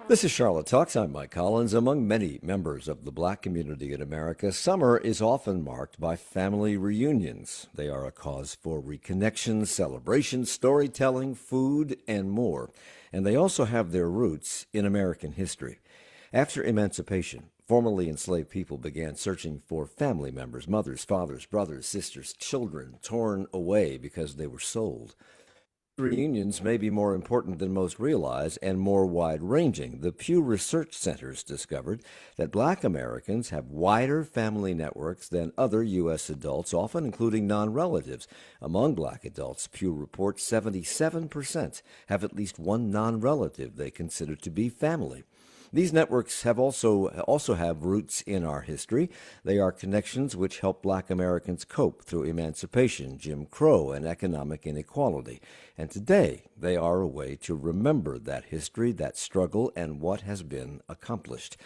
This is Charlotte Talks. I'm Mike Collins. Among many members of the Black community in America, summer is often marked by family reunions. They are a cause for reconnection, celebration, storytelling, food, and more. And they also have their roots in American history. After emancipation, formerly enslaved people began searching for family members, mothers, fathers, brothers, sisters, children torn away because they were sold. Reunions may be more important than most realize and more wide ranging. The Pew Research Centers discovered that black Americans have wider family networks than other U.S. adults, often including non relatives. Among black adults, Pew reports 77% have at least one non relative they consider to be family. These networks have also have roots in our history. They are connections which help black Americans cope through emancipation, Jim Crow, and economic inequality. And today, they are a way to remember that history, that struggle, and what has been accomplished.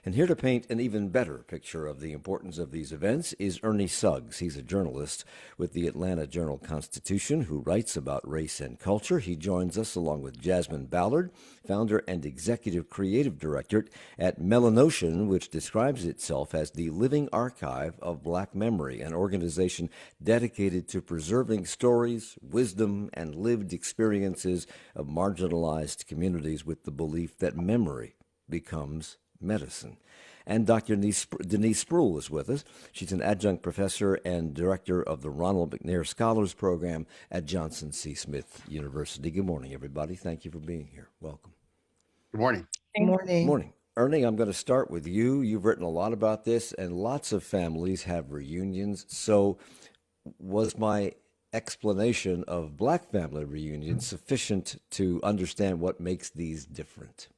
And here to paint an even better picture of the importance of these events is Ernie Suggs. He's a journalist with the Atlanta Journal-Constitution who writes about race and culture. He joins us along with Jasmine Ballard, founder and executive creative director at Melanotion, which describes itself as the living archive of black memory, an organization dedicated to preserving stories, wisdom, and lived experiences of marginalized communities with the belief that memory becomes medicine. And Dr. Denise Spruill is with us. She's an adjunct professor and director of the Ronald McNair Scholars Program at Johnson C. Smith University. Good morning, everybody. Thank you for being here. Welcome. Good morning. Good morning. Morning. Ernie, I'm going to start with you. You've written a lot about this, and lots of families have reunions. So, was my explanation of black family reunions sufficient to understand what makes these different?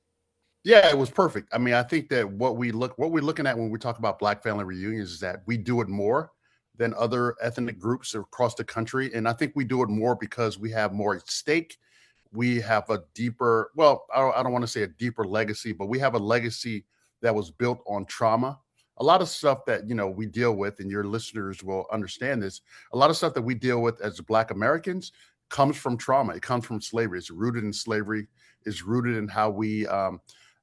Yeah, it was perfect. I mean, I think that what we're looking at when we talk about Black family reunions is that we do it more than other ethnic groups across the country, and I think we do it more because we have more at stake. We have a deeper, well, I don't want to say a deeper legacy, but we have a legacy that was built on trauma. A lot of stuff that we deal with, and your listeners will understand this. A lot of stuff that we deal with as Black Americans comes from trauma. It comes from slavery. It's rooted in slavery. It's rooted in how we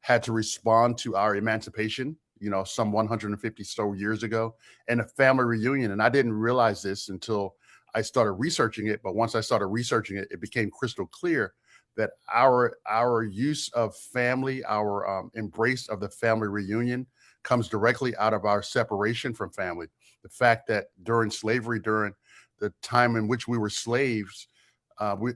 had to respond to our emancipation, some 150 so years ago, and a family reunion. And I didn't realize this until I started researching it. But once I started researching it, it became crystal clear that our use of family, our embrace of the family reunion comes directly out of our separation from family. The fact that during slavery, during the time in which we were slaves,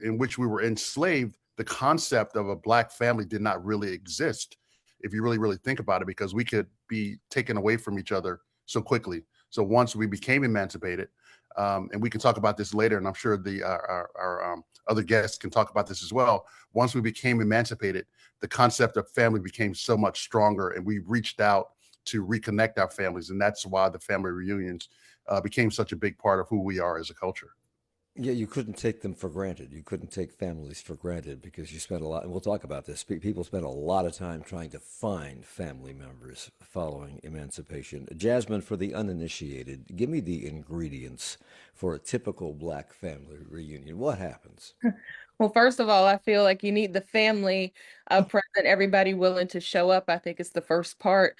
in which we were enslaved, the concept of a Black family did not really exist, if you really, really think about it, because we could be taken away from each other so quickly. So once we became emancipated, and we can talk about this later, and I'm sure our other guests can talk about this as well. Once we became emancipated, the concept of family became so much stronger, and we reached out to reconnect our families, and that's why the family reunions became such a big part of who we are as a culture. Yeah, you couldn't take them for granted. You couldn't take families for granted because you spent a lot, and we'll talk about this. People spent a lot of time trying to find family members following emancipation. Jasmine, for the uninitiated, give me the ingredients for a typical black family reunion. What happens? Well, first of all, I feel like you need the family present, everybody willing to show up. I think it's the first part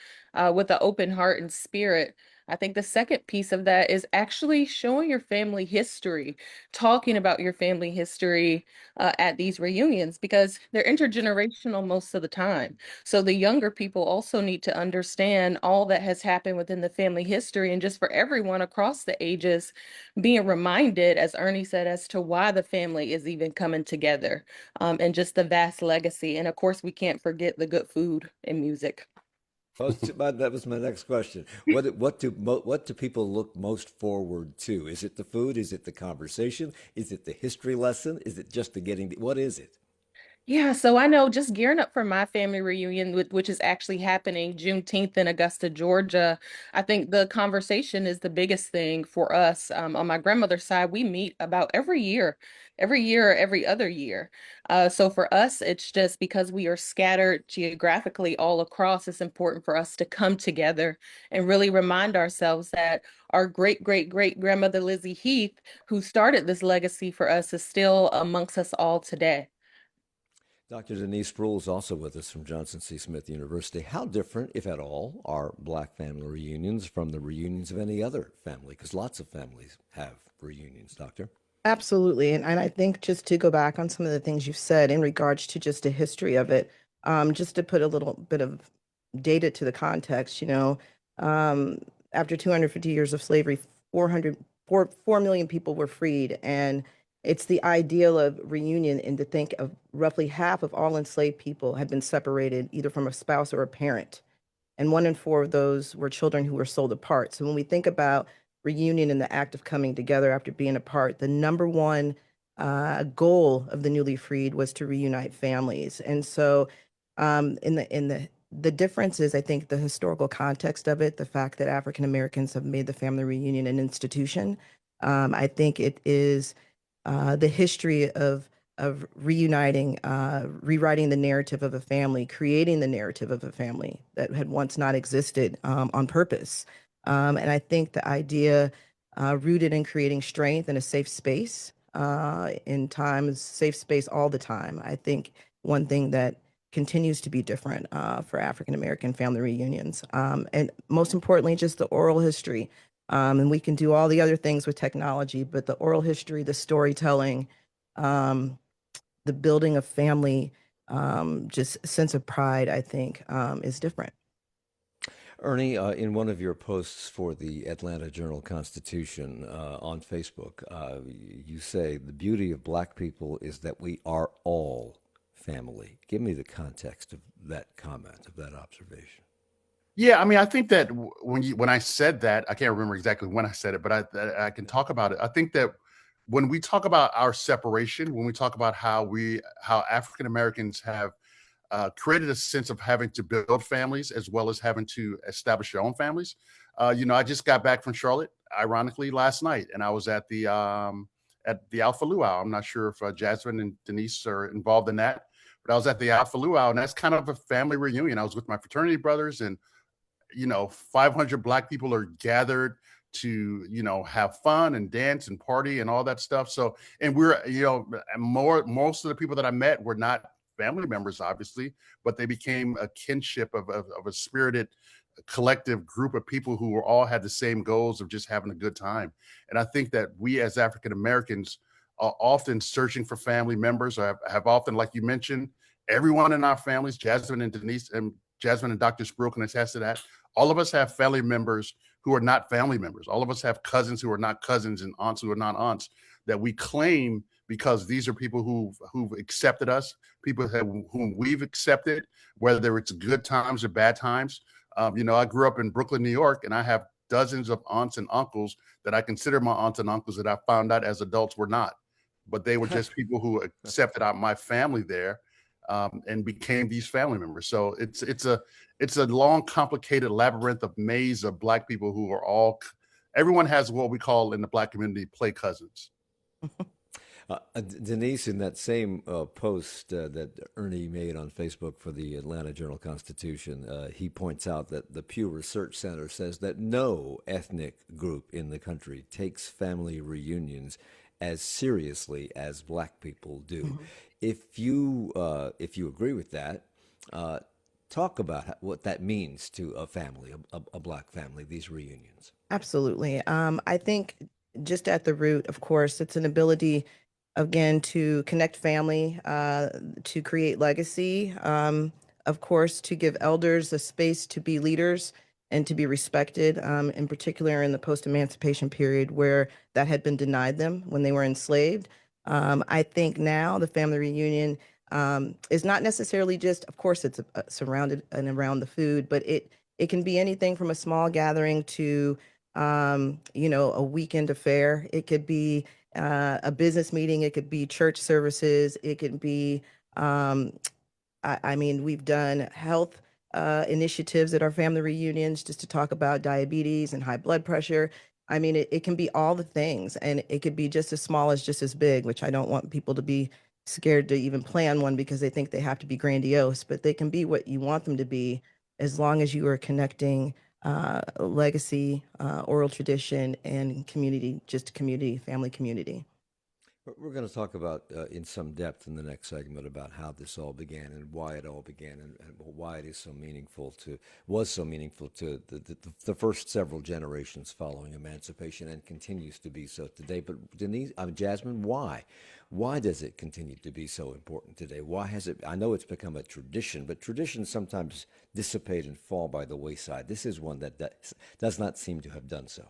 with an open heart and spirit. I think the second piece of that is actually showing your family history, talking about your family history at these reunions because they're intergenerational most of the time. So the younger people also need to understand all that has happened within the family history and just for everyone across the ages being reminded, as Ernie said, as to why the family is even coming together and just the vast legacy. And of course, we can't forget the good food and music. That was my next question. What do people look most forward to? Is it the food? Is it the conversation? Is it the history lesson? Is it just the getting? What is it? Yeah, so I know just gearing up for my family reunion, which is actually happening Juneteenth in Augusta, Georgia. I think the conversation is the biggest thing for us. On my grandmother's side, we meet about every year, or every other year. So for us, it's just because we are scattered geographically all across, it's important for us to come together and really remind ourselves that our great great great grandmother Lizzie Heath, who started this legacy for us, is still amongst us all today. Dr. Denise Spruill is also with us from Johnson C. Smith University. How different, if at all, are Black family reunions from the reunions of any other family? Because lots of families have reunions, Doctor. Absolutely. And I think just to go back on some of the things you've said in regards to just the history of it, just to put a little bit of data to the context, um, after 250 years of slavery, 4 million people were freed. And it's the ideal of reunion, and to think of roughly half of all enslaved people had been separated either from a spouse or a parent. And 1 in 4 of those were children who were sold apart. So when we think about reunion and the act of coming together after being apart, the number one goal of the newly freed was to reunite families. And so, in the difference is, I think, the historical context of it, the fact that African Americans have made the family reunion an institution. I think it is the history of reuniting, rewriting the narrative of a family, creating the narrative of a family that had once not existed, on purpose. And I think the idea, rooted in creating strength and a safe space, in times, safe space all the time. I think one thing that continues to be different, for African American family reunions, and most importantly, just the oral history. And we can do all the other things with technology, but the oral history, the storytelling, um, the building of family, just sense of pride, I think, is different. Ernie, in one of your posts for the Atlanta Journal-Constitution on Facebook, you say the beauty of Black people is that we are all family. Give me the context of that comment, of that observation. Yeah, I mean, I think that when I said that, I can't remember exactly when I said it, but I can talk about it. I think that when we talk about our separation, when we talk about how African Americans have created a sense of having to build families as well as having to establish their own families. I just got back from Charlotte, ironically, last night, and I was at the Alpha Luau. I'm not sure if Jasmine and Denise are involved in that, but I was at the Alpha Luau, and that's kind of a family reunion. I was with my fraternity brothers, and 500 Black people are gathered to have fun and dance and party and all that stuff. So, and we're most of the people that I met were not family members, obviously, but they became a kinship of a spirited collective group of people who were all had the same goals of just having a good time. And I think that we as African Americans are often searching for family members, or have often, like you mentioned, everyone in our families, Jasmine and Dr. Spruill can attest to that. All of us have family members who are not family members. All of us have cousins who are not cousins, and aunts who are not aunts, that we claim because these are people who've accepted us, people whom we've accepted, whether it's good times or bad times. I grew up in Brooklyn, New York, and I have dozens of aunts and uncles that I consider my aunts and uncles that I found out as adults were not, but they were just people who accepted out my family there, and became these family members. So it's a long, complicated labyrinth of maze of Black people who are everyone has what we call in the Black community play cousins. Denise, in that same post that Ernie made on Facebook for the Atlanta Journal-Constitution, he points out that the Pew Research Center says that no ethnic group in the country takes family reunions as seriously as Black people do. Mhm. If you agree with that, talk about what that means to a family, a Black family, these reunions. Absolutely. I think just at the root, of course, it's an ability, again, to connect family, to create legacy, of course, to give elders a space to be leaders and to be respected, in particular in the post-emancipation period where that had been denied them when they were enslaved. I think now the family reunion, is not necessarily just, of course, it's surrounded and around the food, but it can be anything from a small gathering to, a weekend affair. It could be a business meeting. It could be church services. It could be, um, I mean, we've done health initiatives at our family reunions just to talk about diabetes and high blood pressure. I mean, it can be all the things, and it could be just as small as just as big, which I don't want people to be scared to even plan one because they think they have to be grandiose, but they can be what you want them to be as long as you are connecting legacy, oral tradition, and community, just community, family community. We're going to talk about in some depth in the next segment about how this all began and why it all began and why it is so meaningful to the first several generations following emancipation and continues to be so today. But Jasmine, why? Why does it continue to be so important today? Why has it? I know it's become a tradition, but traditions sometimes dissipate and fall by the wayside. This is one that does not seem to have done so.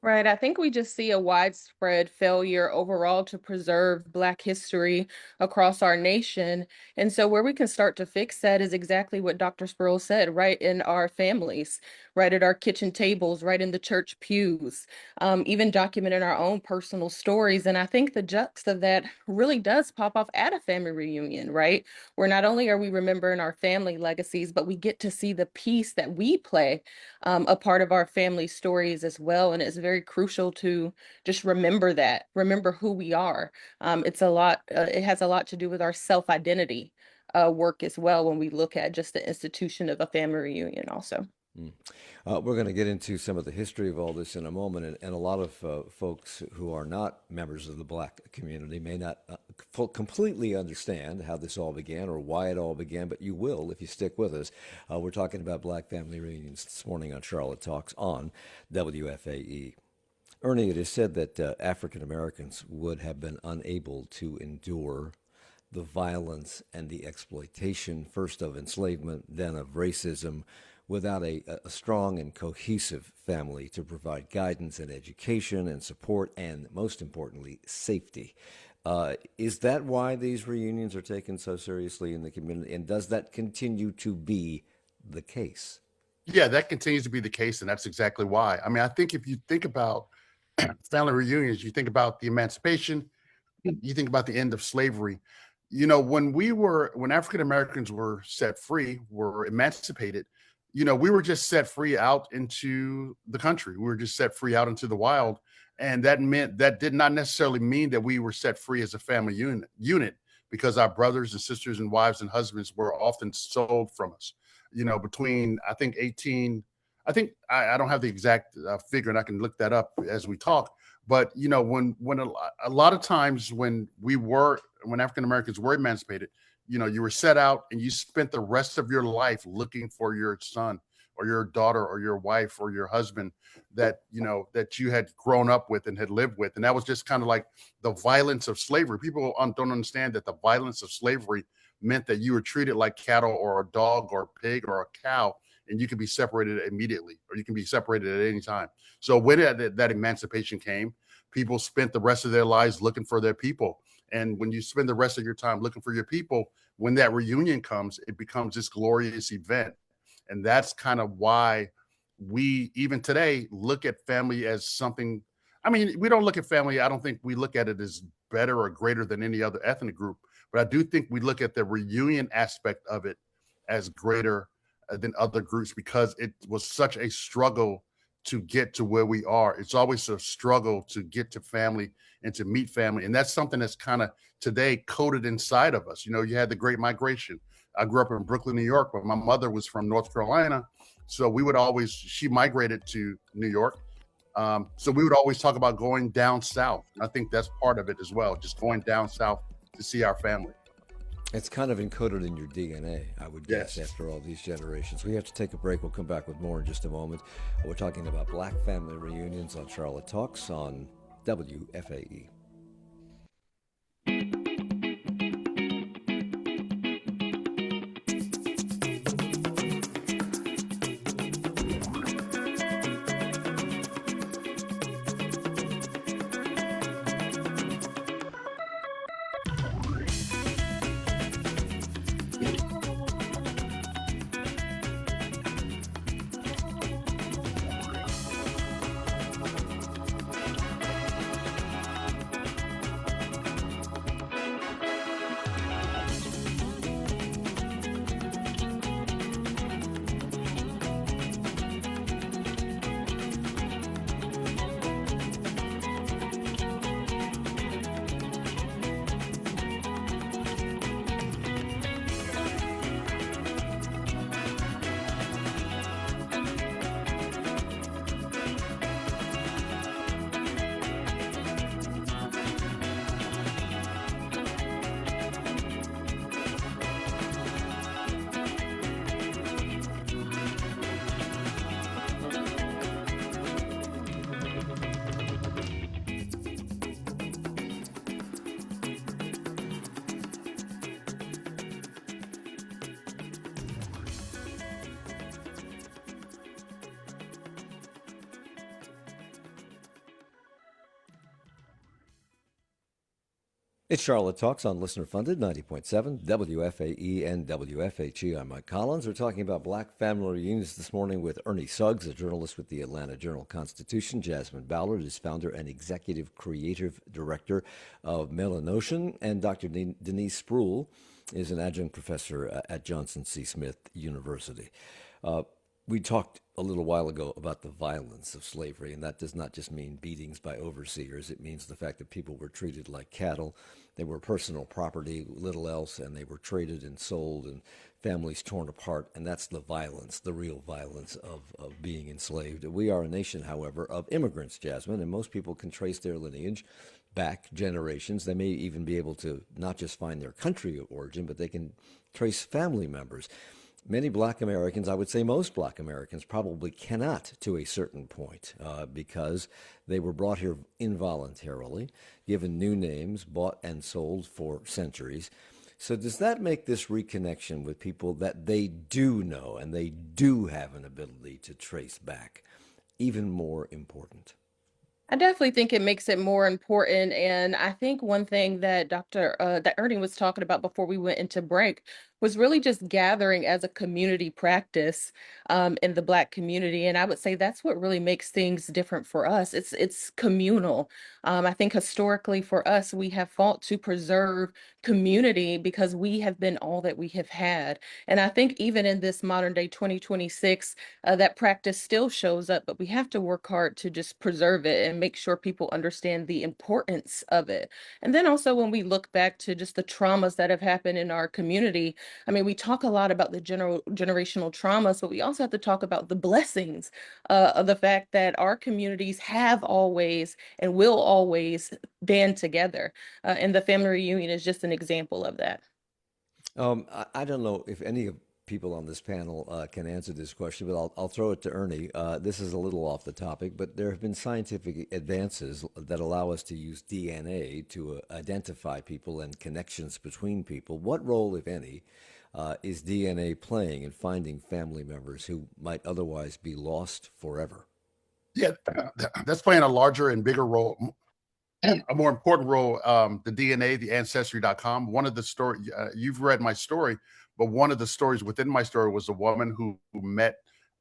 Right. I think we just see a widespread failure overall to preserve Black history across our nation. And so, where we can start to fix that is exactly what Dr. Spruill said, right in our families, right at our kitchen tables, right in the church pews, even documenting our own personal stories. And I think the juxt of that really does pop off at a family reunion, right? Where not only are we remembering our family legacies, but we get to see the piece that we play a part of our family stories as well. And it's very crucial to just remember who we are. It's a lot, it has a lot to do with our self-identity work as well when we look at just the institution of a family reunion also. We're going to get into some of the history of all this in a moment, and a lot of folks who are not members of the Black community may not completely understand how this all began or why it all began, but you will if you stick with us. We're talking about Black family reunions this morning on Charlotte Talks on WFAE. Ernie, it is said that African Americans would have been unable to endure the violence and the exploitation, first of enslavement, then of racism, without a strong and cohesive family to provide guidance and education and support and, most importantly, safety. Is that why these reunions are taken so seriously in the community? And does that continue to be the case? Yeah, that continues to be the case, and that's exactly why. I mean, I think if you think about family reunions, you think about the emancipation, you think about the end of slavery. You know, when African Americans were set free, were emancipated, you know, we were just set free out into the country. We were just set free out into the wild. And that did not necessarily mean that we were set free as a family unit, because our brothers and sisters and wives and husbands were often sold from us. You know, between, I think, I don't have the exact figure, and I can look that up as we talk. But, you know, when a lot of times when African Americans were emancipated, you know, you were set out and you spent the rest of your life looking for your son or your daughter or your wife or your husband that, you know, that you had grown up with and had lived with. And that was just kind of like the violence of slavery. People don't understand that the violence of slavery meant that you were treated like cattle or a dog or a pig or a cow, and you could be separated immediately, or you can be separated at any time. So when that emancipation came, people spent the rest of their lives looking for their people. And when you spend the rest of your time looking for your people, when that reunion comes, it becomes this glorious event. And that's kind of why we, even today, look at family as something. I mean, we don't look at family, I don't think we look at it as better or greater than any other ethnic group. But I do think we look at the reunion aspect of it as greater than other groups, because it was such a struggle to get to where we are. It's always a struggle to get to family and to meet family. And that's something that's kind of today coded inside of us. You know, you had the Great Migration. I grew up in Brooklyn, New York, but my mother was from North Carolina. So she migrated to New York. So we would always talk about going down south. And I think that's part of it as well, just going down south to see our family. It's kind of encoded in your DNA, I would guess, Yes. after all these generations. We have to take a break. We'll come back with more in just a moment. We're talking about Black family reunions on Charlotte Talks on WFAE. It's Charlotte Talks on listener funded 90.7 WFAE and WFHE. I'm Mike Collins. We're talking about Black family reunions this morning with Ernie Suggs, a journalist with the Atlanta Journal-Constitution. Jasmine Ballard is founder and executive creative director of Melanotion. And Dr. Denise Spruill is an adjunct professor at Johnson C. Smith University. We talked a little while ago about the violence of slavery, and that does not just mean beatings by overseers. It means the fact that people were treated like cattle. They were personal property, little else, and they were traded and sold and families torn apart. And that's the violence, the real violence of being enslaved. We are a nation, however, of immigrants, Jasmine, and most people can trace their lineage back generations. They may even be able to not just find their country of origin, but they can trace family members. Many Black Americans, I would say most Black Americans, probably cannot to a certain point because they were brought here involuntarily, given new names, bought and sold for centuries. So does that make this reconnection with people that they do know and they do have an ability to trace back even more important? I definitely think it makes it more important. And I think one thing that that Ernie was talking about before we went into break was really just gathering as a community practice in the Black community. And I would say that's what really makes things different for us. It's communal. I think historically for us, we have fought to preserve community because we have been all that we have had. And I think even in this modern day 2026, that practice still shows up, but we have to work hard to just preserve it and make sure people understand the importance of it. And then also when we look back to just the traumas that have happened in our community, I mean, we talk a lot about the generational traumas, but we also have to talk about the blessings of the fact that our communities have always and will always band together. And the family reunion is just an example of that. I don't know if any of people on this panel can answer this question, but I'll throw it to Ernie. This is a little off the topic, but there have been scientific advances that allow us to use DNA to identify people and connections between people. What role, if any, is DNA playing in finding family members who might otherwise be lost forever? Yeah, that's playing a larger and bigger role, a more important role. The DNA, the ancestry.com. One of the story you've read my story, but one of the stories within my story was a woman who met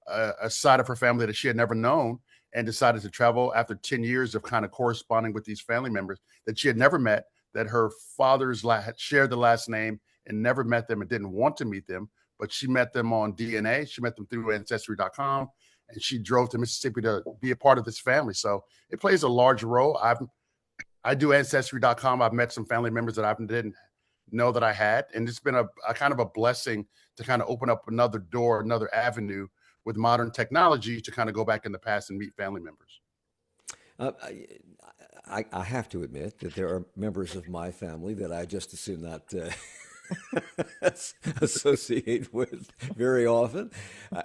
a side of her family that she had never known and decided to travel after 10 years of kind of corresponding with these family members that she had never met, that her father's had shared the last name and never met them and didn't want to meet them, but she met them on DNA. She met them through ancestry.com, and she drove to Mississippi to be a part of this family. So it plays a large role. I do ancestry.com. I've met some family members that I didn't know that I had. And it's been a kind of a blessing to kind of open up another door, another avenue with modern technology to kind of go back in the past and meet family members. Uh, I have to admit that there are members of my family that I just as soon not associate with very often.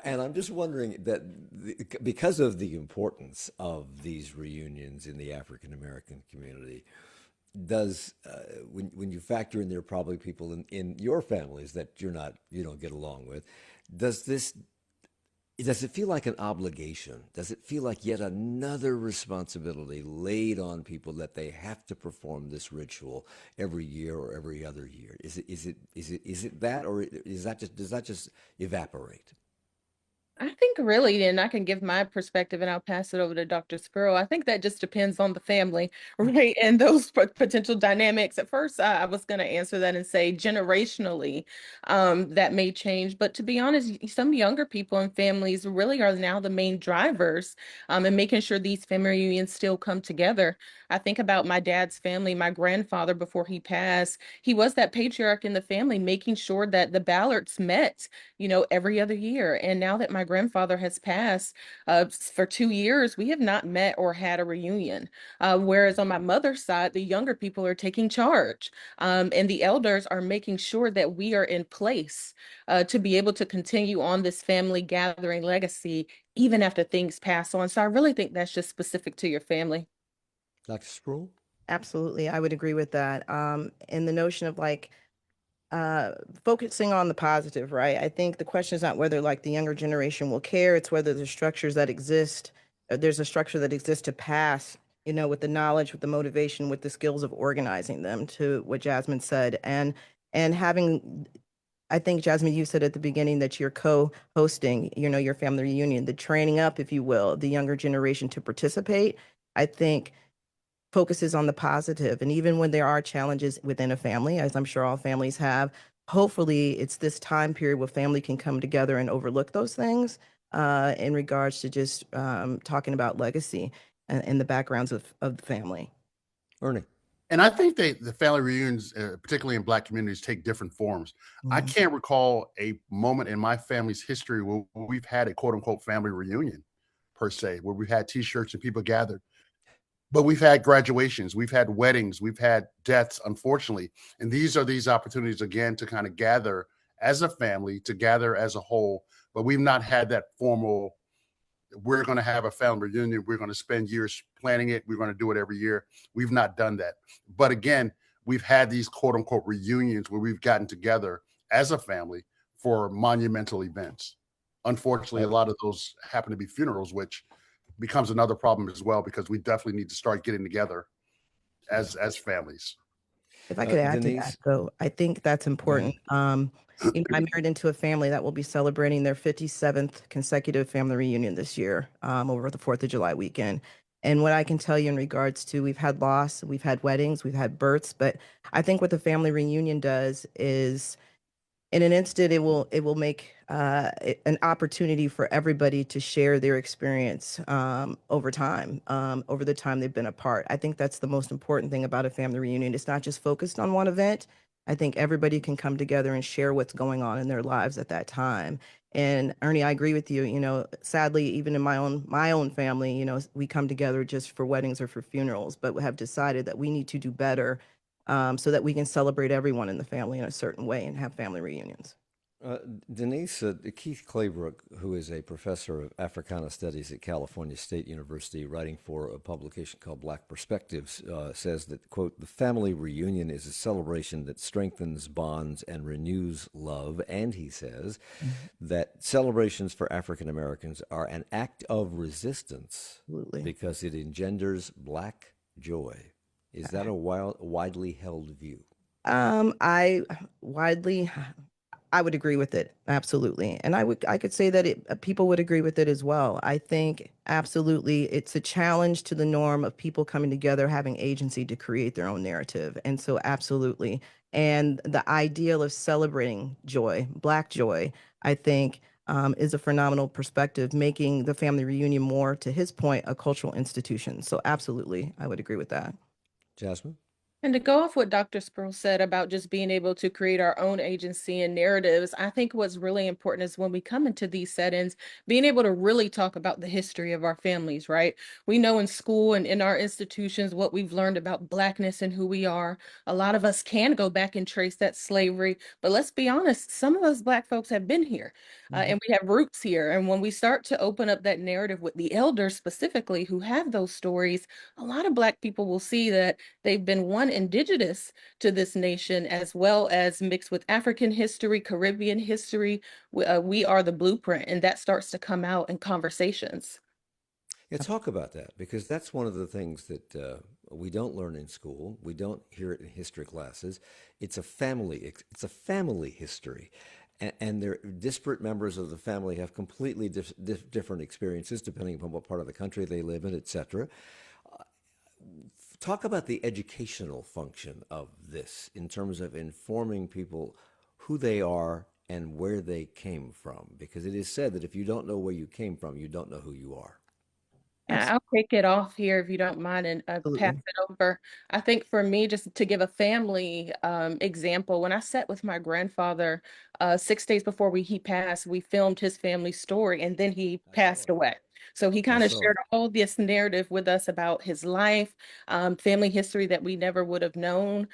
And I'm just wondering that because of the importance of these reunions in the African American community, does when you factor in there are probably people in your families that you don't get along with, does this does it feel like an obligation? Does it feel like yet another responsibility laid on people that they have to perform this ritual every year or every other year? Is it that, or does that just evaporate? I think really, and I can give my perspective and I'll pass it over to Dr. Spruill. I think that just depends on the family, right? And those potential dynamics. At first, I was going to answer that and say generationally, that may change. But to be honest, some younger people and families really are now the main drivers in making sure these family reunions still come together. I think about my dad's family, my grandfather before he passed, he was that patriarch in the family, making sure that the Ballards met every other year. And now that my grandfather has passed, for 2 years, we have not met or had a reunion. Whereas on my mother's side, the younger people are taking charge, and the elders are making sure that we are in place to be able to continue on this family gathering legacy even after things pass on. So I really think that's just specific to your family. Dr. Sproul? Absolutely, I would agree with that. And the notion of focusing on the positive, right? I think the question is not whether the younger generation will care, it's whether there's a structure that exists to pass, with the knowledge, with the motivation, with the skills of organizing them, to what Jasmine said. And having, I think, Jasmine, you said at the beginning that you're co-hosting, your family reunion, the training up, if you will, the younger generation to participate, I think focuses on the positive. And even when there are challenges within a family, as I'm sure all families have, hopefully it's this time period where family can come together and overlook those things in regards to just talking about legacy and the backgrounds of the family. Ernie. And I think the family reunions, particularly in Black communities, take different forms. I can't recall a moment in my family's history where we've had a quote unquote family reunion per se, where we've had t-shirts and people gathered. But we've had graduations, we've had weddings, we've had deaths, unfortunately. And these are these opportunities, again, to kind of gather as a family, to gather as a whole. But we've not had that formal, we're going to have a family reunion, we're going to spend years planning it, we're going to do it every year. We've not done that. But again, we've had these quote unquote reunions where we've gotten together as a family for monumental events. Unfortunately, a lot of those happen to be funerals, which becomes another problem as well, because we definitely need to start getting together as families. If I could add to that, Denise? though, I think that's important. I married into a family that will be celebrating their 57th consecutive family reunion this year over the 4th of July weekend. And what I can tell you in regards to, we've had loss, we've had weddings, we've had births, but I think what the family reunion does is, in an instant, it will make an opportunity for everybody to share their experience over time, over the time they've been apart. I think that's the most important thing about a family reunion. It's not just focused on one event. I think everybody can come together and share what's going on in their lives at that time. And Ernie, I agree with you. Sadly, even in my own family, we come together just for weddings or for funerals, but we have decided that we need to do better so that we can celebrate everyone in the family in a certain way and have family reunions. Denise, Keith Claybrook, who is a professor of Africana Studies at California State University, writing for a publication called Black Perspectives, says that, quote, the family reunion is a celebration that strengthens bonds and renews love. And he says that celebrations for African Americans are an act of resistance Absolutely. because it engenders Black joy. Is that a widely held view? I would agree with it. Absolutely. And I could say that people would agree with it as well. I think absolutely it's a challenge to the norm of people coming together, having agency to create their own narrative. And so absolutely. And the ideal of celebrating joy, Black joy, I think is a phenomenal perspective, making the family reunion more, to his point, a cultural institution. So absolutely, I would agree with that. Jasmine? And to go off what Dr. Spruill said about just being able to create our own agency and narratives, I think what's really important is when we come into these settings, being able to really talk about the history of our families, right? We know in school and in our institutions what we've learned about Blackness and who we are. A lot of us can go back and trace that slavery, but let's be honest, some of us Black folks have been here and we have roots here. And when we start to open up that narrative with the elders specifically who have those stories, a lot of Black people will see that they've been indigenous to this nation, as well as mixed with African history, Caribbean history. We are the blueprint, and that starts to come out in conversations. Yeah, talk about that, because that's one of the things that we don't learn in school. We don't hear it in history classes. It's a family history, and they're disparate members of the family have completely different experiences depending upon what part of the country they live in, etc. Talk about the educational function of this in terms of informing people who they are and where they came from, because it is said that if you don't know where you came from, you don't know who you are. I'll kick it off here if you don't mind and pass Absolutely. it over. I think for me, just to give a family example, when I sat with my grandfather 6 days before he passed, we filmed his family story and then he passed away. So he kind of shared all this narrative with us about his life, family history that we never would have known,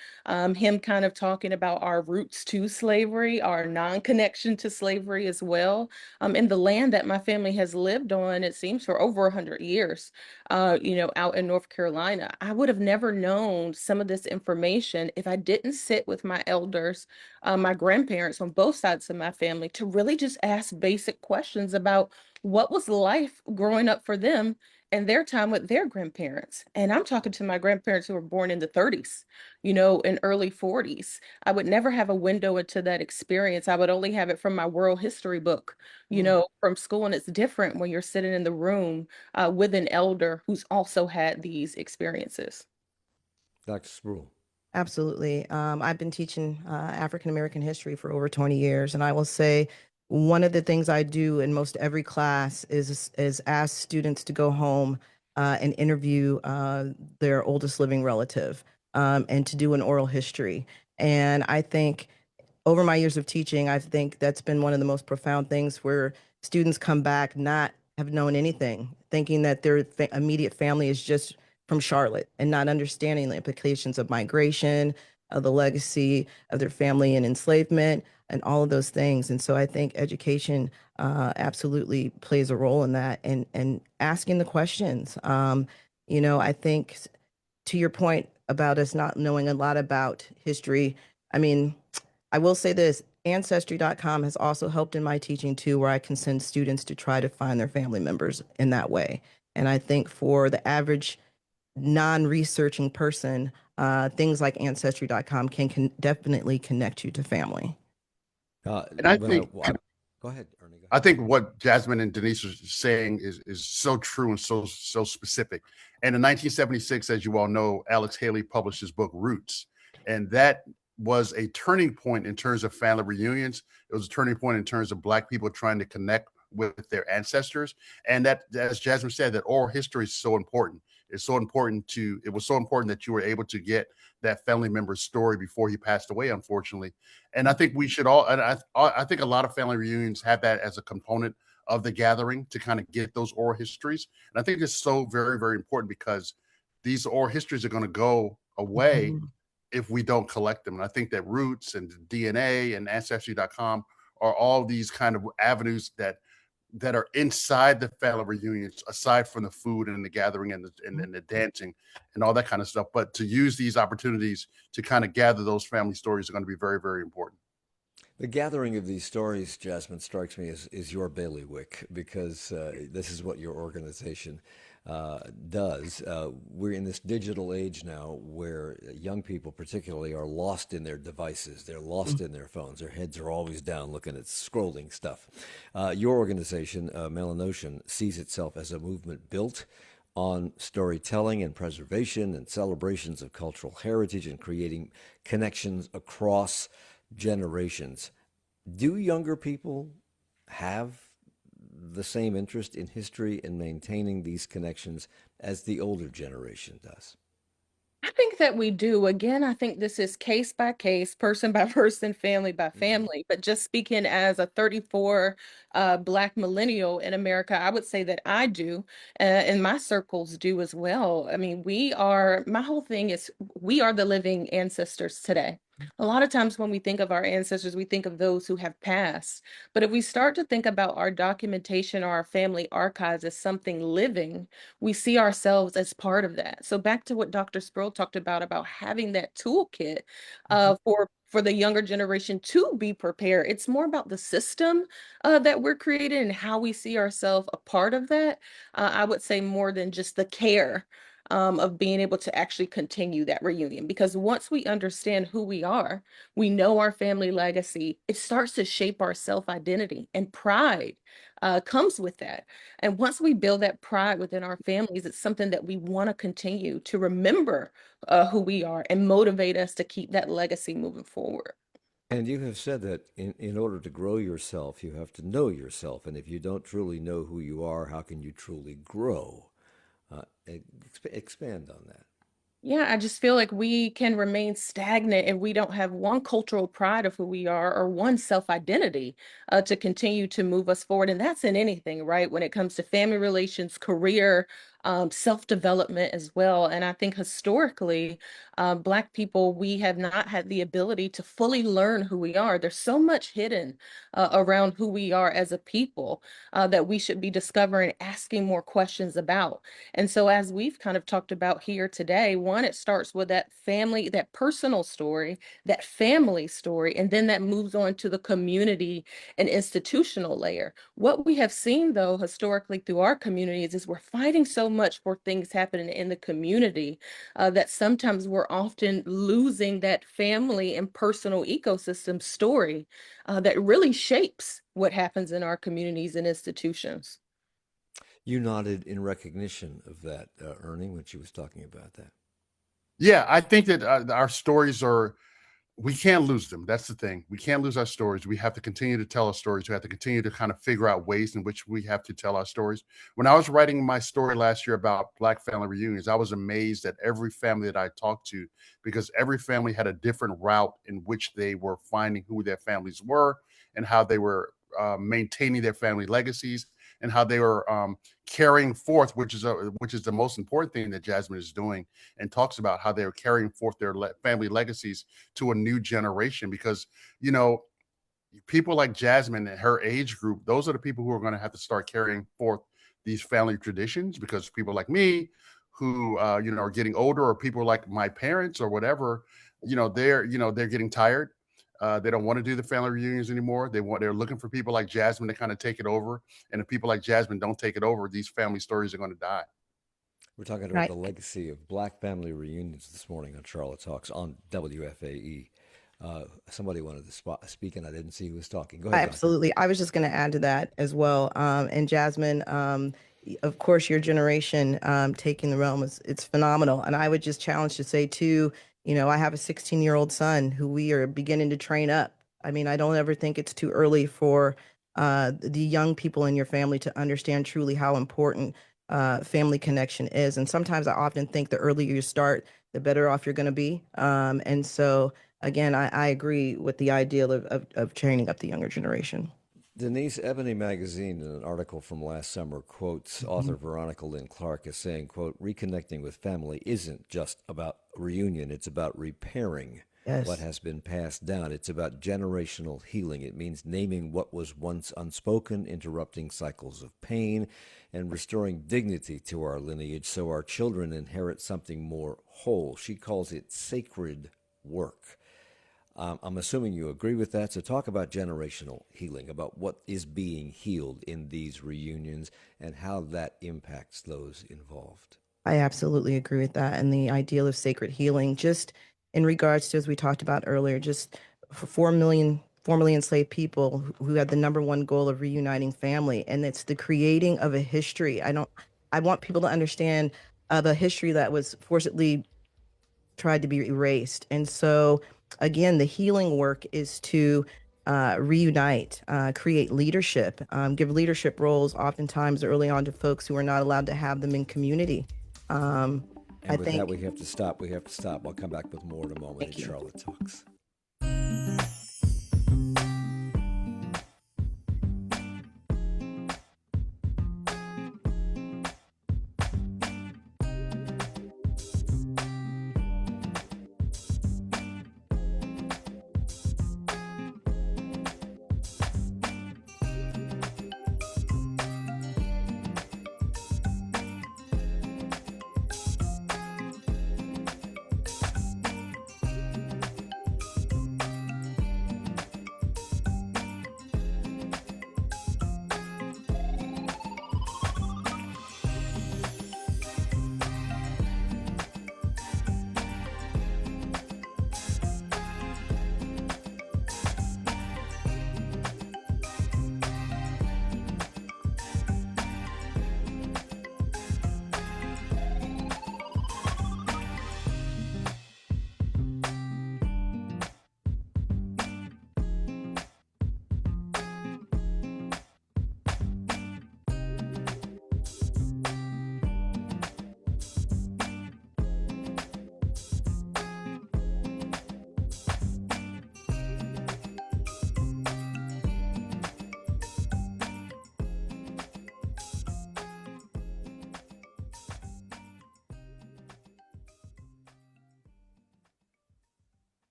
him kind of talking about our roots to slavery, our non-connection to slavery as well, and the land that my family has lived on, it seems for over 100 years, out in North Carolina. I would have never known some of this information if I didn't sit with my elders, my grandparents on both sides of my family, to really just ask basic questions about what was life growing up for them and their time with their grandparents. And I'm talking to my grandparents who were born in the 30s, you know, in early 40s. I would never have a window into that experience. I would only have it from my world history book, you Mm. know, from school. And it's different when you're sitting in the room with an elder who's also had these experiences. Dr. Spruill. Absolutely. I've been teaching African American history for over 20 years, and I will say one of the things I do in most every class is ask students to go home and interview their oldest living relative and to do an oral history. And I think over my years of teaching, I think that's been one of the most profound things where students come back not have known anything, thinking that their immediate family is just from Charlotte and not understanding the implications of migration, of the legacy of their family and enslavement, and all of those things. And so I think education absolutely plays a role in that, and asking the questions. I think to your point about us not knowing a lot about history, I mean, I will say this, ancestry.com has also helped in my teaching too, where I can send students to try to find their family members in that way. And I think for the average non-researching person, things like ancestry.com can definitely connect you to family. And I think Go ahead, Ernie. Go I ahead. think what Jasmine and Denise are saying is so true and so specific. And in 1976, as you all know, Alex Haley published his book Roots, and that was a turning point in terms of family reunions. It was a turning point in terms of Black people trying to connect with their ancestors. And that, as Jasmine said, that oral history is so important. It was so important that you were able to get that family member's story before he passed away, unfortunately. And I think we should all, and I think a lot of family reunions have that as a component of the gathering to kind of get those oral histories. And I think it's so very, very important because these oral histories are going to go away Mhm. if we don't collect them. And I think that Roots and DNA and Ancestry.com are all these kind of avenues that are inside the family reunions, aside from the food and the gathering and the dancing and all that kind of stuff. But to use these opportunities to kind of gather those family stories are going to be very, very important. The gathering of these stories, Jasmine, strikes me as your bailiwick because this is what your organization does. We're in this digital age now where young people, particularly, are lost in their devices. They're lost in their phones. Their heads are always down looking at scrolling stuff. Your organization, Melanotion, sees itself as a movement built on storytelling and preservation and celebrations of cultural heritage and creating connections across generations. Do younger people have the same interest in history and maintaining these connections as the older generation does? I think that we do. Again, I think this is case by case, person by person, family by Mhm. family. But just speaking as a 34 Black millennial in America, I would say that I do, and my circles do as well. I mean, my whole thing is we are the living ancestors today. A lot of times when we think of our ancestors, we think of those who have passed. But if we start to think about our documentation or our family archives as something living, we see ourselves as part of that. So back to what Dr. Spruill talked about having that toolkit for the younger generation to be prepared. It's more about the system that we're creating and how we see ourselves a part of that. I would say more than just the care of being able to actually continue that reunion. Because once we understand who we are, we know our family legacy, it starts to shape our self-identity, and pride comes with that. And once we build that pride within our families, it's something that we want to continue to remember who we are and motivate us to keep that legacy moving forward. And you have said that in order to grow yourself, you have to know yourself. And if you don't truly know who you are, how can you truly grow? Expand on that. Yeah, I just feel like we can remain stagnant if we don't have one cultural pride of who we are or one self-identity to continue to move us forward. And that's in anything, right? When it comes to family relations, career, self-development as well. And I think historically, Black people, we have not had the ability to fully learn who we are. There's so much hidden around who we are as a people that we should be discovering, asking more questions about. And so, as we've kind of talked about here today, one, it starts with that family, that personal story, that family story, and then that moves on to the community and institutional layer. What we have seen, though, historically through our communities is we're fighting so much for things happening in the community that sometimes we're often losing that family and personal ecosystem story that really shapes what happens in our communities and institutions. You nodded in recognition of that, Ernie, when she was talking about that. Yeah, I think that our stories are, we can't lose them. That's the thing. We can't lose our stories. We have to continue to tell our stories. We have to continue to kind of figure out ways in which we have to tell our stories. When I was writing my story last year about Black family reunions, I was amazed at every family that I talked to, because every family had a different route in which they were finding who their families were and how they were maintaining their family legacies, and how they were carrying forth, which is the most important thing that Jasmine is doing, and talks about how they're carrying forth their family legacies to a new generation. Because, you know, people like Jasmine and her age group, those are the people who are going to have to start carrying forth these family traditions. Because people like me, who are getting older, or people like my parents or whatever, they're getting tired. They don't want to do the family reunions anymore. They're looking for people like Jasmine to kind of take it over. And if people like Jasmine don't take it over, these family stories are going to die. We're talking about Right. the legacy of Black family reunions this morning on Charlotte Talks on WFAE. Somebody wanted to speak, and I didn't see who was talking. Go ahead, Doctor. Absolutely. I was just going to add to that as well. And Jasmine, of course, your generation taking the realm it's phenomenal. And I would just challenge to say too, I have a 16-year-old son who we are beginning to train up. I mean, I don't ever think it's too early for the young people in your family to understand truly how important family connection is. And sometimes I often think the earlier you start, the better off you're going to be. And so again, I agree with the ideal of training up the younger generation. Denise, Ebony Magazine, in an article from last summer, quotes author Veronica Lynn Clark as saying, quote, reconnecting with family isn't just about reunion, it's about repairing Yes. what has been passed down. It's about generational healing. It means naming what was once unspoken, interrupting cycles of pain, and restoring dignity to our lineage so our children inherit something more whole. She calls it sacred work. I'm assuming you agree with that. So talk about generational healing, about what is being healed in these reunions and how that impacts those involved. I absolutely agree with that. And the ideal of sacred healing, just in regards to, as we talked about earlier, just for 4 million formerly enslaved people who had the number one goal of reuniting family. And it's the creating of a history. I want people to understand the history that was forcibly tried to be erased. And so, again, the healing work is to reunite, create leadership, give leadership roles oftentimes early on to folks who are not allowed to have them in community. And I with that, think, we have to stop. We have to stop. I'll come back with more in a moment thank in you. Charlotte Talks.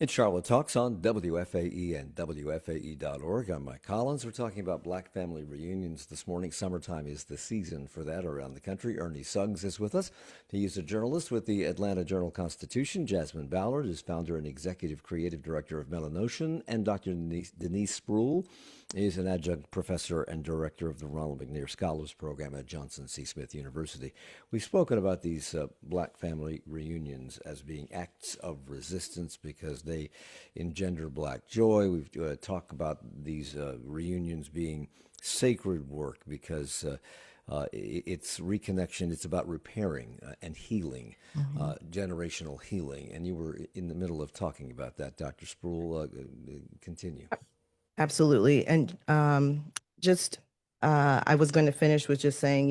It's Charlotte Talks on WFAE and WFAE.org. I'm Mike Collins. We're talking about Black family reunions this morning. Summertime is the season for that around the country. Ernie Suggs is with us. He is a journalist with the Atlanta Journal-Constitution. Jasmine Ballard is founder and executive creative director of Melanotion. And Dr. Denise Spruill He's an adjunct professor and director of the Ronald McNair Scholars Program at Johnson C. Smith University. We've spoken about these black family reunions as being acts of resistance because they engender black joy. We've talked about these reunions being sacred work because it's reconnection. It's about repairing and healing, generational healing. And you were in the middle of talking about that, Dr. Spruill. Continue. Absolutely. And just, I was going to finish with just saying,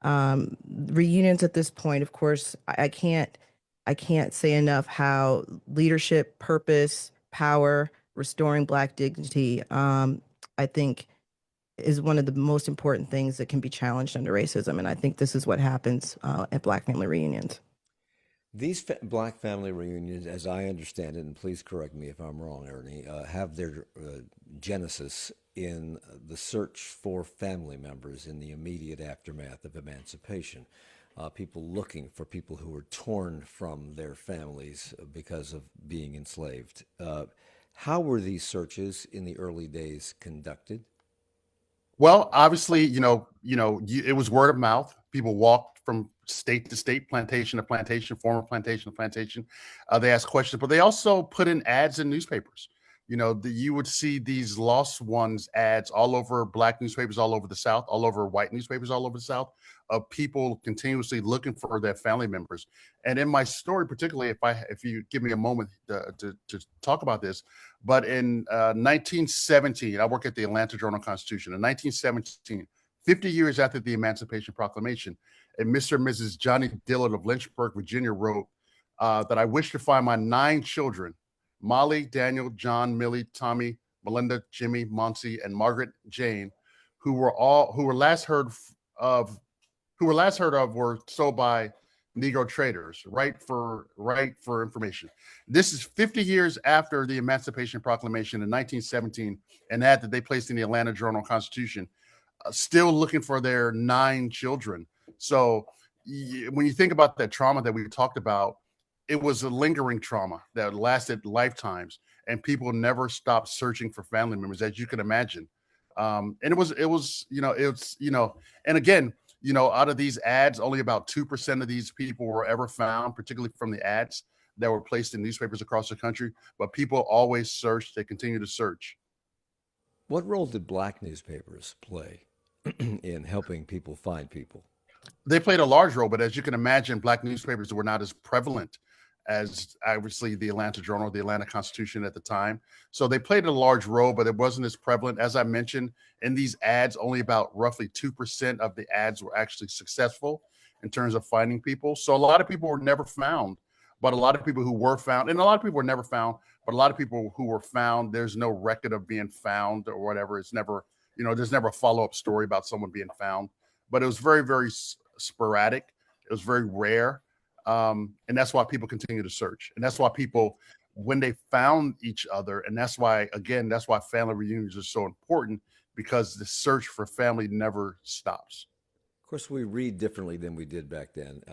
reunions at this point, of course, I can't say enough how leadership, purpose, power, restoring Black dignity, I think is one of the most important things that can be challenged under racism. And I think this is what happens at Black family reunions. These black family reunions, as I understand it, and please correct me if I'm wrong, Ernie, have their genesis in the search for family members in the immediate aftermath of emancipation. People looking for people who were torn from their families because of being enslaved. How were these searches in the early days conducted? Well, obviously, it was word of mouth. People walked from state to state, plantation to plantation, former plantation to plantation. They asked questions, but they also put in ads in newspapers. You would see these lost ones ads all over Black newspapers, all over the South, all over white newspapers, all over the South, of people continuously looking for their family members. And in my story, particularly, if you give me a moment to talk about this, but in 1917, I work at the Atlanta Journal-Constitution. In 1917, 50 years after the Emancipation Proclamation, and Mr. and Mrs. Johnny Dillard of Lynchburg, Virginia, wrote that I wish to find my 9 children, Molly, Daniel, John, Millie, Tommy, Melinda, Jimmy, Monty, and Margaret Jane, who were last heard of were sold by Negro traders, right for information. This is 50 years after the Emancipation Proclamation in 1917, an ad that they placed in the Atlanta Journal-Constitution, still looking for their 9 children. So when you think about that trauma that we talked about, it was a lingering trauma that lasted lifetimes, and people never stopped searching for family members, as you can imagine. And and again, out of these ads, only about 2% of these people were ever found, particularly from the ads that were placed in newspapers across the country. But people always search. They continue to search. What role did black newspapers play in helping people find people? They played a large role, but as you can imagine, Black newspapers were not as prevalent as obviously the Atlanta Journal, the Atlanta Constitution at the time. So they played a large role, but it wasn't as prevalent. As I mentioned, in these ads, only about roughly 2% of the ads were actually successful in terms of finding people. So a lot of people were never found, but a lot of people who were found, and a lot of people were never found, but a lot of people who were found, there's no record of being found or whatever. It's never, there's never a follow-up story about someone being found, but it was very, very sporadic. It was very rare. And that's why people continue to search. And that's why people, when they found each other, and that's why family reunions are so important, because the search for family never stops. Of course, we read differently than we did back then,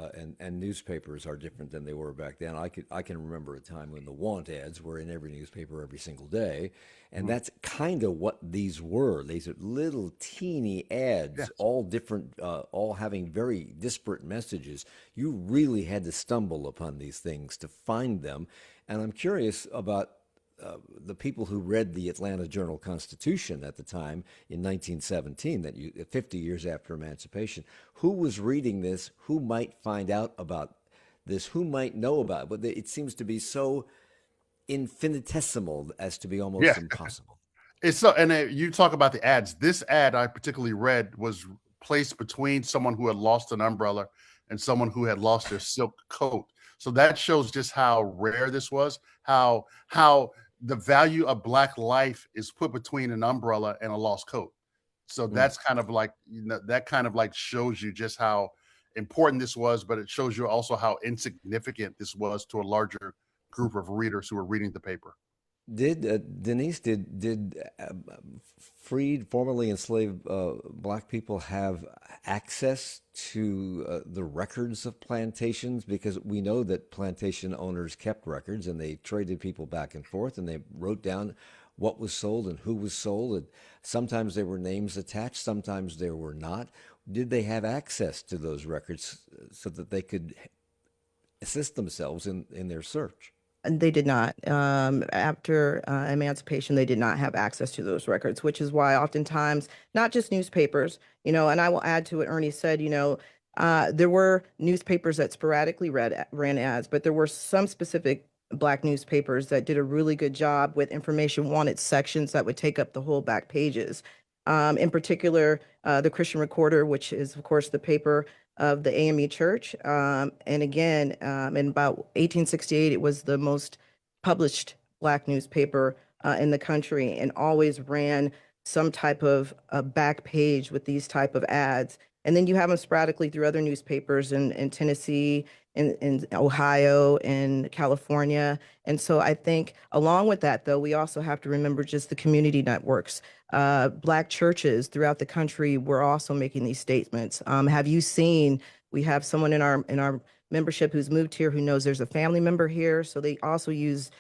and newspapers are different than they were back then. I can remember a time when the want ads were in every newspaper every single day, and that's kind of what these were. These are little teeny ads, Yes. all different, all having very disparate messages. You really had to stumble upon these things to find them, and I'm curious about the people who read the Atlanta Journal-Constitution at the time in 1917, 50 years after emancipation. Who was reading this? Who might find out about this? Who might know about it? But it seems to be so infinitesimal as to be almost Yeah. impossible. It's so, and you talk about the ads. This ad I particularly read was placed between someone who had lost an umbrella and someone who had lost their silk coat. So that shows just how rare this was, how the value of Black life is put between an umbrella and a lost coat. So that's kind of like, that kind of like shows you just how important this was, but it shows you also how insignificant this was to a larger group of readers who were reading the paper. Denise, did freed, formerly enslaved black people have access to the records of plantations? Because we know that plantation owners kept records and they traded people back and forth and they wrote down what was sold and who was sold. And sometimes there were names attached, sometimes there were not. Did they have access to those records so that they could assist themselves in their search? And they did not. After emancipation, they did not have access to those records, which is why oftentimes, not just newspapers, and I will add to what Ernie said, there were newspapers that sporadically ran ads, but there were some specific Black newspapers that did a really good job with information wanted sections that would take up the whole back pages. In particular, the Christian Recorder, which is, of course, the paper of the AME Church. And again, in about 1868, it was the most published Black newspaper in the country, and always ran some type of a back page with these type of ads. And then you have them sporadically through other newspapers in Tennessee, in Ohio, in California. And so I think along with that, though, we also have to remember just the community networks. Black churches throughout the country were also making these statements. Have you seen, we have someone in our membership who's moved here who knows there's a family member here. So they also use,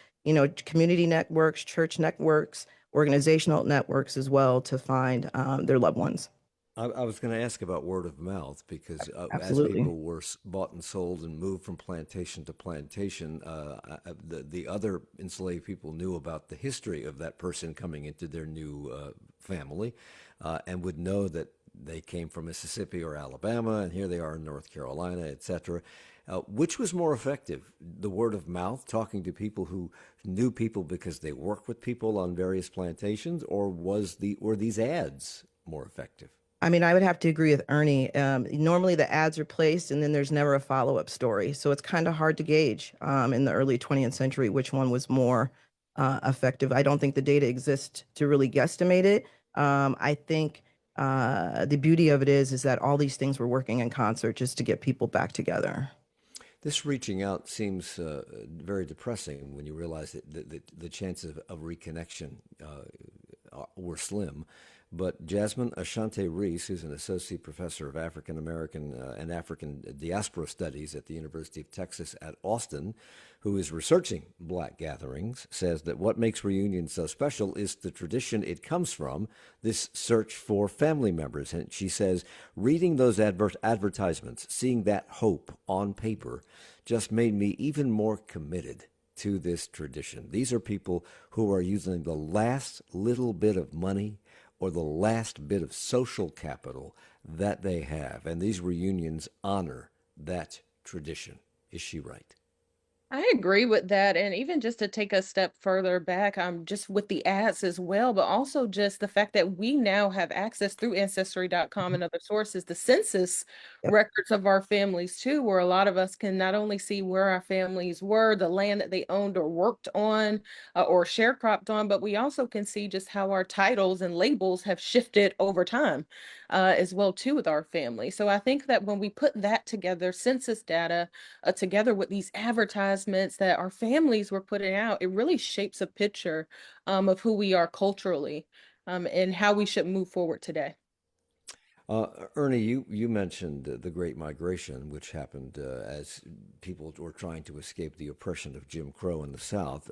community networks, church networks, organizational networks as well to find their loved ones. I was going to ask about word of mouth because as Absolutely. people were bought and sold and moved from plantation to plantation, the other enslaved people knew about the history of that person coming into their new family, and would know that they came from Mississippi or Alabama, and here they are in North Carolina, etc. Which was more effective, the word of mouth, talking to people who knew people because they worked with people on various plantations, or were these ads more effective? I mean, I would have to agree with Ernie. Normally the ads are placed and then there's never a follow-up story. So it's kind of hard to gauge in the early 20th century which one was more effective. I don't think the data exists to really guesstimate it. I think the beauty of it is that all these things were working in concert just to get people back together. This reaching out seems very depressing when you realize that the chances of reconnection were slim. But Jasmine Ashante Reese, who's an associate professor of African American and African diaspora studies at the University of Texas at Austin, who is researching Black gatherings, says that what makes reunions so special is the tradition it comes from, this search for family members. And she says, reading those advertisements, seeing that hope on paper, just made me even more committed to this tradition. These are people who are using the last little bit of money or the last bit of social capital that they have. And these reunions honor that tradition. Is she right? I agree with that. And even just to take a step further back, just with the ads as well, but also just the fact that we now have access through ancestry.com and other sources, the census Yep. records of our families too, where a lot of us can not only see where our families were, the land that they owned or worked on or sharecropped on, but we also can see just how our titles and labels have shifted over time as well too with our family. So I think that when we put that together, census data, together with these advertisements that our families were putting out, it really shapes a picture of who we are culturally and how we should move forward today. Ernie, you mentioned the Great Migration, which happened as people were trying to escape the oppression of Jim Crow in the South.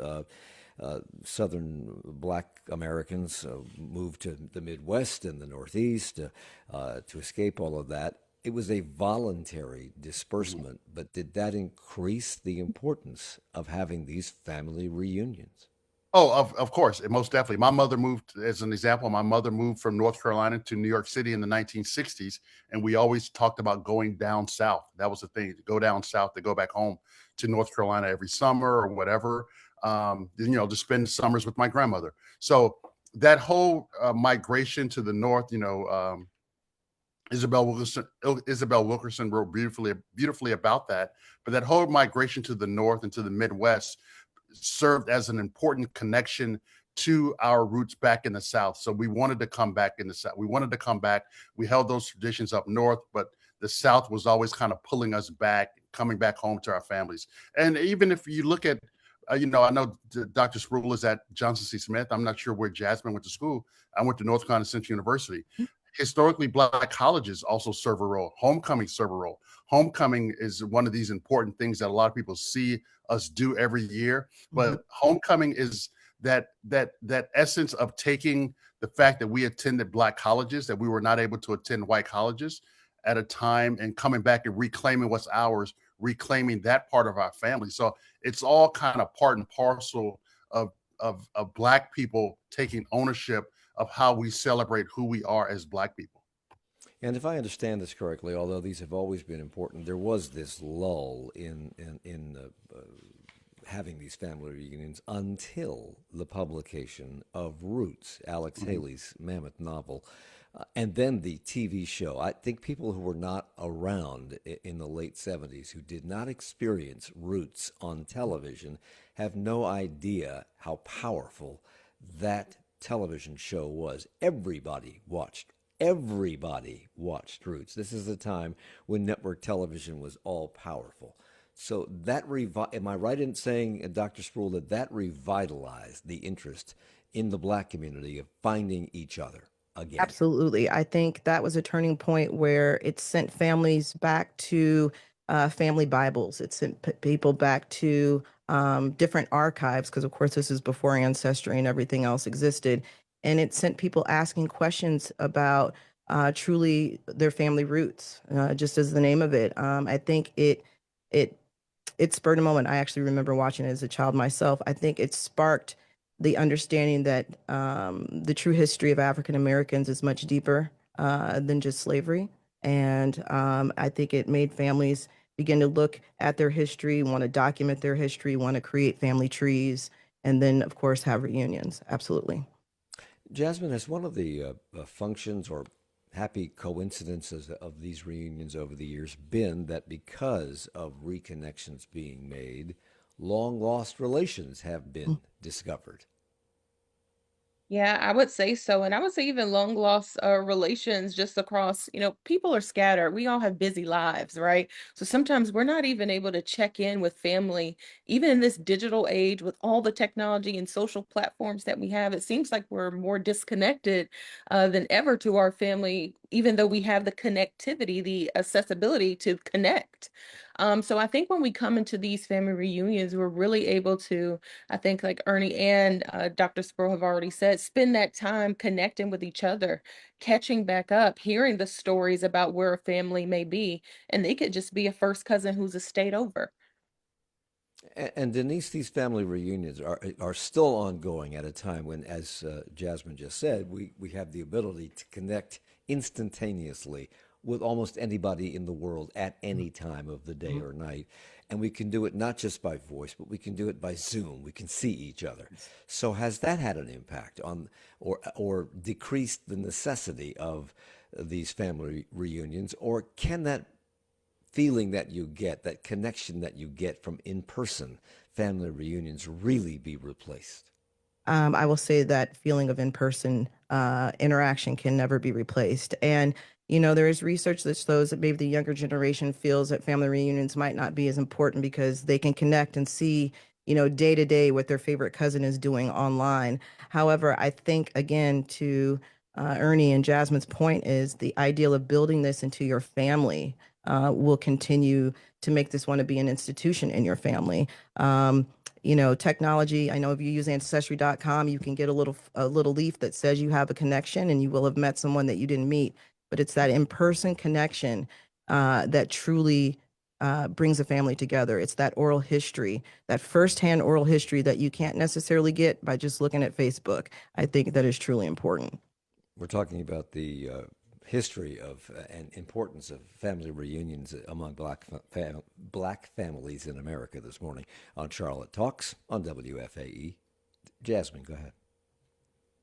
Southern Black Americans moved to the Midwest and the Northeast to escape all of that. It was a voluntary disbursement, but did that increase the importance of having these family reunions? Oh, of course, it most definitely. My mother moved, as an example, my mother moved from North Carolina to New York City in the 1960s, and we always talked about going down south. That was the thing, to go down south, to go back home to North Carolina every summer or whatever, to spend summers with my grandmother. So that whole migration to the north, Isabel Wilkerson wrote beautifully about that. But that whole migration to the north and to the Midwest served as an important connection to our roots back in the South. So we wanted to come back in the South. We wanted to come back. We held those traditions up north, but the South was always kind of pulling us back, coming back home to our families. And even if you look at, I know Dr. Spruill is at Johnson C. Smith. I'm not sure where Jasmine went to school. I went to North Carolina Central University. Historically, Black colleges also serve a role. Homecoming serve a role. Homecoming is one of these important things that a lot of people see us do every year. But homecoming is that essence of taking the fact that we attended Black colleges, that we were not able to attend white colleges at a time, and coming back and reclaiming what's ours, reclaiming that part of our family. So it's all kind of part and parcel of Black people taking ownership of how we celebrate who we are as Black people. And if I understand this correctly, although these have always been important, there was this lull in having these family reunions until the publication of Roots, Alex Haley's mammoth novel, and then the TV show. I think people who were not around in the late 70s, who did not experience Roots on television, have no idea how powerful that television show was. Everybody watched Roots. This is a time when network television was all powerful. So am I right in saying, Dr. Spruill, that revitalized the interest in the Black community of finding each other again? Absolutely. I think that was a turning point where it sent families back to family Bibles. It sent people back to different archives, because, of course, this is before Ancestry and everything else existed. And it sent people asking questions about truly their family roots, just as the name of it. I think it it spurred a moment. I actually remember watching it as a child myself. I think it sparked the understanding that the true history of African Americans is much deeper than just slavery. And I think it made families begin to look at their history, want to document their history, want to create family trees, and then, of course, have reunions. Absolutely. Jasmine, has one of the functions or happy coincidences of these reunions over the years been that because of reconnections being made, long lost relations have been discovered? Yeah, I would say so. And I would say even long lost relations just across, people are scattered. We all have busy lives, right? So sometimes we're not even able to check in with family, even in this digital age with all the technology and social platforms that we have. It seems like we're more disconnected than ever to our family, even though we have the connectivity, the accessibility to connect. So I think when we come into these family reunions, we're really able to, I think, like Ernie and Dr. Spruill have already said, spend that time connecting with each other, catching back up, hearing the stories about where a family may be. And they could just be a first cousin who's a state over. And Denise, these family reunions are still ongoing at a time when, as Jasmine just said, we have the ability to connect instantaneously with almost anybody in the world at any time of the day or night. And we can do it not just by voice, but we can do it by Zoom. We can see each other. So has that had an impact on or decreased the necessity of these family reunions? Or can that feeling that you get, that connection that you get from in-person family reunions really be replaced? I will say that feeling of in-person interaction can never be replaced. And, there is research that shows that maybe the younger generation feels that family reunions might not be as important because they can connect and see, day to day what their favorite cousin is doing online. However, I think, again, to Ernie and Jasmine's point, is the ideal of building this into your family will continue to make this want to be an institution in your family. Technology, I know if you use ancestry.com, you can get a little leaf that says you have a connection and you will have met someone that you didn't meet. But it's that in-person connection that truly brings a family together. It's that oral history, that firsthand oral history that you can't necessarily get by just looking at Facebook. I think that is truly important. We're talking about the history of and importance of family reunions among black families in America this morning on Charlotte Talks on WFAE. Jasmine, go ahead.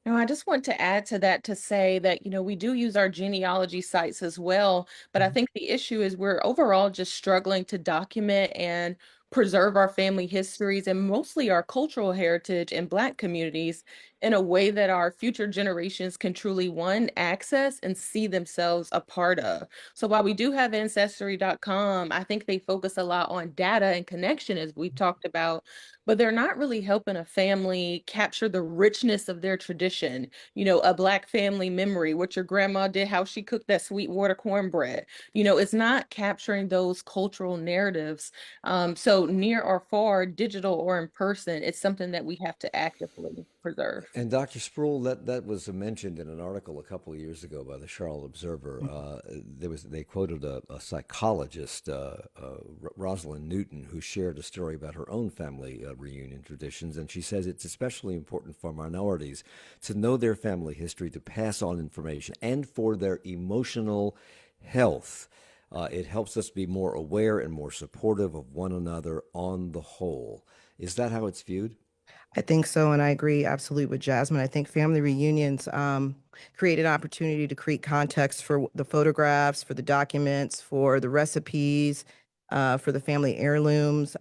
No, I just want to add to that to say that, we do use our genealogy sites as well, but I think the issue is we're overall just struggling to document and preserve our family histories and mostly our cultural heritage in Black communities in a way that our future generations can truly, one, access and see themselves a part of. So while we do have ancestry.com, I think they focus a lot on data and connection, as we've talked about, but they're not really helping a family capture the richness of their tradition. A Black family memory, what your grandma did, how she cooked that Sweetwater cornbread. It's not capturing those cultural narratives. So So near or far, digital or in person, it's something that we have to actively preserve. And Dr. Spruill, that was mentioned in an article a couple of years ago by the Charlotte Observer. They quoted a psychologist, Rosalind Newton, who shared a story about her own family reunion traditions, and she says it's especially important for minorities to know their family history, to pass on information, and for their emotional health. It helps us be more aware and more supportive of one another on the whole. Is that how it's viewed? I think so, and I agree absolutely with Jasmine. I think family reunions create an opportunity to create context for the photographs, for the documents, for the recipes, for the family heirlooms,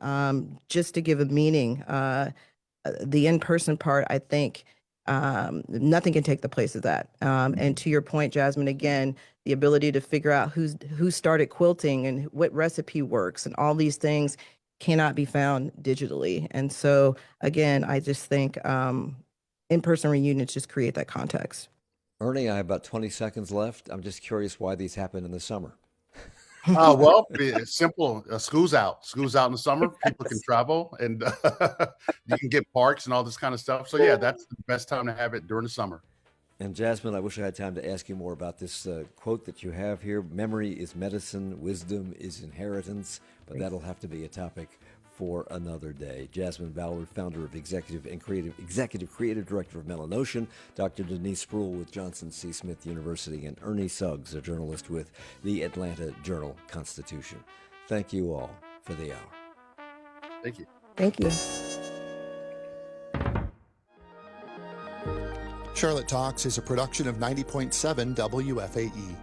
just to give a meaning. The in-person part, I think nothing can take the place of that. And to your point, Jasmine, again, the ability to figure out who started quilting and what recipe works and all these things cannot be found digitally. And so, again, I just think in-person reunions just create that context. Ernie, I have about 20 seconds left. I'm just curious why these happen in the summer. Well, it's simple. School's out. School's out in the summer. People can travel, and you can get parks and all this kind of stuff. So yeah, that's the best time to have it during the summer. And Jasmine, I wish I had time to ask you more about this quote that you have here. Memory is medicine, wisdom is inheritance, but that'll have to be a topic for another day. Jasmine Ballard, founder of executive creative director of Melanotion, Dr. Denise Spruill with Johnson C. Smith University, and Ernie Suggs, a journalist with the Atlanta Journal-Constitution. Thank you all for the hour. Thank you. Thank you. Charlotte Talks is a production of 90.7 WFAE.